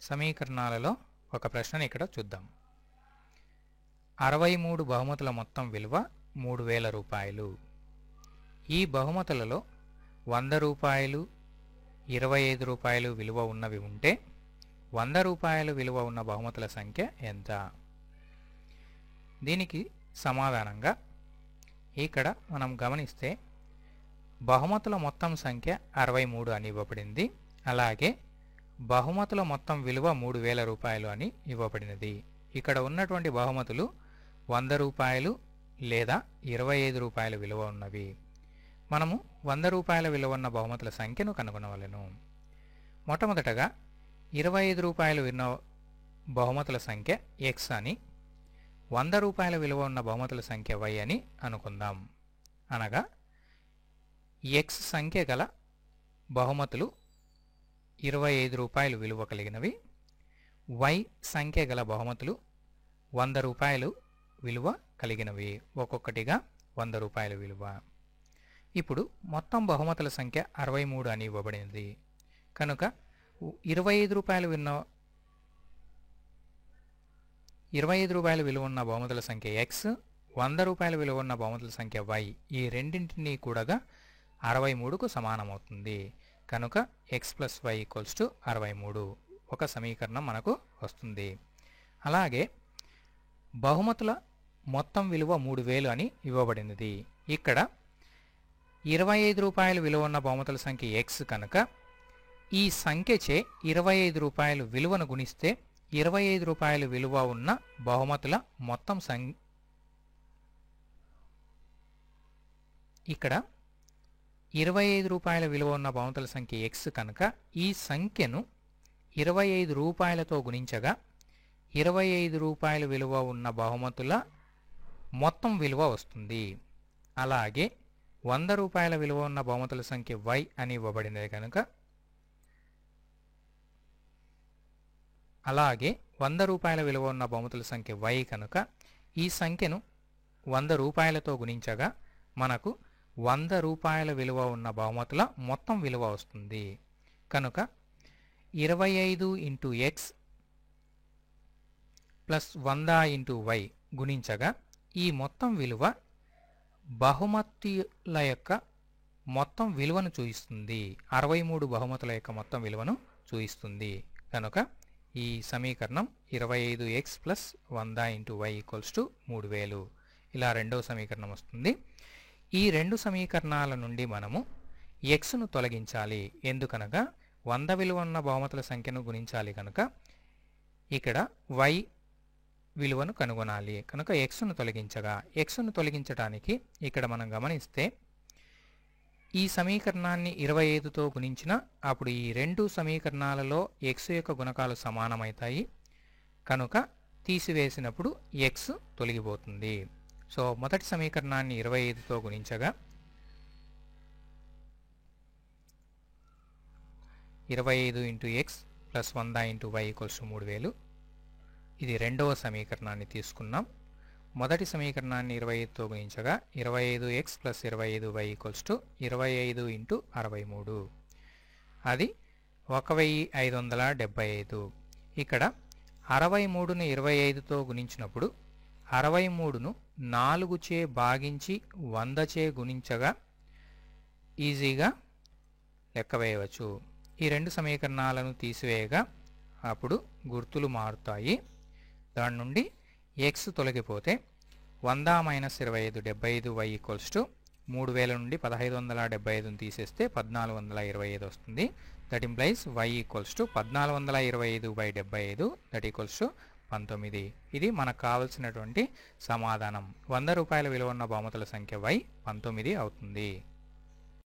సమీకరణాలలో ఒక ప్రశ్నని ఇక్కడ చూద్దాం. 63 బహుమతుల మొత్తం విలువ 3000 రూపాయలు. ఈ బహుమతులలో 100 రూపాయలు, 25 రూపాయలు విలువ ఉన్నవి ఉంటే 100 రూపాయలు విలువ ఉన్న బహుమతుల సంఖ్య ఎంత? దీనికి సమాధానంగా ఇక్కడ మనం గమనిస్తే బహుమతుల మొత్తం సంఖ్య 63 అని ఇవ్వబడింది. అలాగే బహుమతుల మొత్తం విలువ 3000 రూపాయలు అని ఇవ్వబడినది. ఇక్కడ ఉన్నటువంటి బహుమతులు 100 రూపాయలు లేదా 25 రూపాయల విలువ ఉన్నవి. మనము 100 రూపాయల విలువ ఉన్న బహుమతుల సంఖ్యను కనుగొనవలెను. మొట్టమొదటగా 25 రూపాయలు విన్న బహుమతుల సంఖ్య x అని, 100 రూపాయల విలువ ఉన్న బహుమతుల సంఖ్య y అని అనుకుందాం. అనగా x సంఖ్య గల బహుమతులు 25 రూపాయలు విలువ కలిగినవి, y సంఖ్య గల బహుమతులు 100 రూపాయలు విలువ కలిగినవి. ఒక్కొక్కటిగా 100 రూపాయల విలువ. ఇప్పుడు మొత్తం బహుమతుల సంఖ్య 63 అని ఇవ్వబడింది. కనుక 25 రూపాయలు విలువ ఉన్న బహుమతుల సంఖ్య x, 100 రూపాయల విలువ ఉన్న బహుమతుల సంఖ్య y, ఈ రెండింటినీ కూడగా 63కు సమానమవుతుంది. కనుక x + y = 63. ఒక సమీకరణం మనకు వస్తుంది. అలాగే బహుమతుల మొత్తం విలువ 3000 అని ఇవ్వబడినది. ఇక్కడ 25 రూపాయలు విలువ ఉన్న బహుమతుల సంఖ్య x కనుక ఈ సంఖ్యచే 25 రూపాయలు విలువను గుణిస్తే 25 రూపాయలు విలువ ఉన్న బహుమతుల మొత్తం ఇక్కడ 25 రూపాయల విలువ ఉన్న బహుమతుల సంఖ్య x కనుక ఈ సంఖ్యను 25 రూపాయలతో గుణించగా 25 రూపాయల విలువ ఉన్న బహుమతుల మొత్తం విలువ వస్తుంది. అలాగే 100 రూపాయల విలువ ఉన్న బహుమతుల సంఖ్య y అని ఇవ్వబడినది కనుక అలాగే 100 రూపాయల విలువ ఉన్న బహుమతుల సంఖ్య y కనుక ఈ సంఖ్యను 100 రూపాయలతో గుణించగా మనకు 100 రూపాయల విలువ ఉన్న బహుమతుల మొత్తం విలువ వస్తుంది. కనుక 25 × x + 100 × y గుణించగా ఈ మొత్తం విలువ బహుమతుల యొక్క మొత్తం విలువను చూయిస్తుంది. 63 బహుమతుల యొక్క మొత్తం విలువను చూయిస్తుంది. కనుక ఈ సమీకరణం 25x + 100 × y = 3000. ఇలా రెండవ సమీకరణం వస్తుంది. ఈ రెండు సమీకరణాల నుండి మనము xను తొలగించాలి. ఎందుకనగా 100 విలువ ఉన్న బహుమతుల సంఖ్యను గుణించాలి కనుక ఇక్కడ y విలువను కనుగొనాలి. కనుక xను తొలగించగా xను తొలగించడానికి ఇక్కడ మనం గమనిస్తే ఈ సమీకరణాన్ని 25తో గుణించిన అప్పుడు ఈ రెండు సమీకరణాలలో x యొక్క గుణకాలు సమానమవుతాయి. కనుక తీసివేసినప్పుడు x తొలగిపోతుంది. సో మొదటి సమీకరణాన్ని 25తో గుణించగా 25 × x + 100 × y = 3000. ఇది రెండవ సమీకరణాన్ని తీసుకున్నాం. మొదటి సమీకరణాన్ని 25తో గుణించగా 25x + 25y = 25 × 63. అది 1575. ఇక్కడ 63ను 25తో గుణించినప్పుడు 63ను 4చే భాగించి 100చే గుణించగా ఈజీగా లెక్క వేయవచ్చు. ఈ రెండు సమీకరణాలను తీసివేయగా అప్పుడు గుర్తులు మారుతాయి. దాని నుండి x తొలగిపోతే 100 - 25 75y = 3000 నుండి 1575ను తీసేస్తే 1425 వస్తుంది. That implies y = 1425/75 that equals 19. ఇది మనకు కావలసినటువంటి సమాధానం. 100 రూపాయల విలువ ఉన్న బహుమతుల సంఖ్య y 19 అవుతుంది.